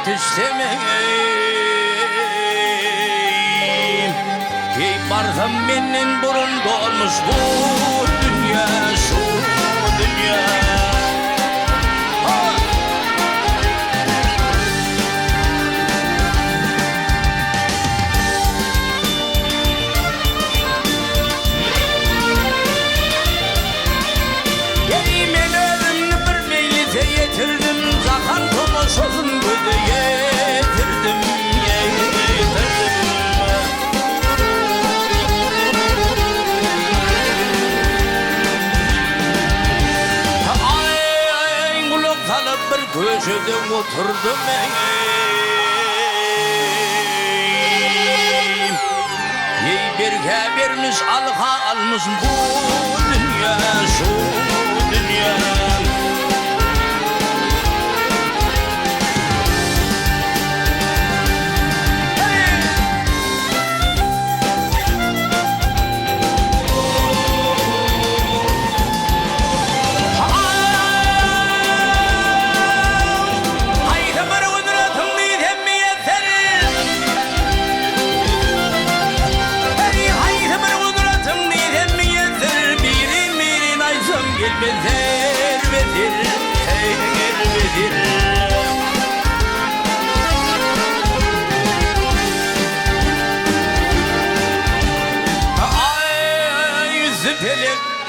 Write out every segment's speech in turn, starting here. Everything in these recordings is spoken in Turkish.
yetişemeyim. Barzam benim burun dolmuş bu dünya, şu dünya. Yemin ölüm bir meylize yetirdim, zakan tomuş olsun gözü yetirdim, köşede oturdum ey bir habermiş alha almış bu dünya, şu dünya.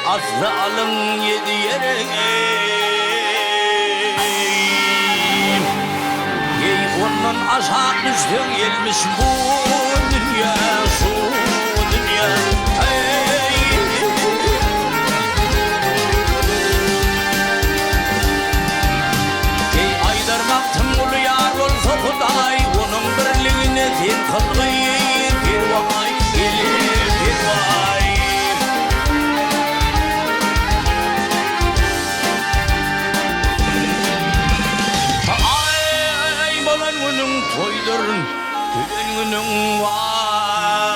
Aslı alın yedi yere ey ondan aşağı düştün gelmiş bu dünya, şu dünya. Ey aydar baktım ulu yar olsa Huday, onun birliğine sen kılgıyı bir vay gelir bir vay. Toydurun günün vay,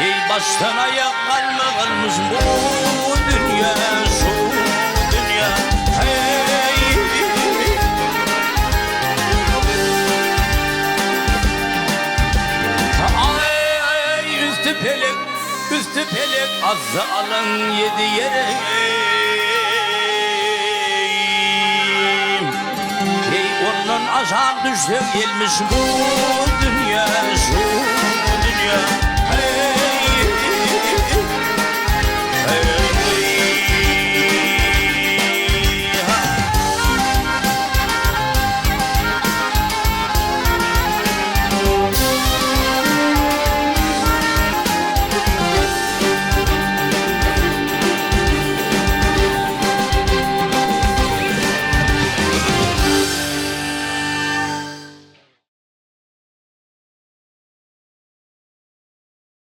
ey baştan ayak kalmamış bu dünya, şu dünya. Hey, ay üstü pelek azza alan yedi yere. Ondan aşağı düştüm gelmiş bu dünya, şu dünya.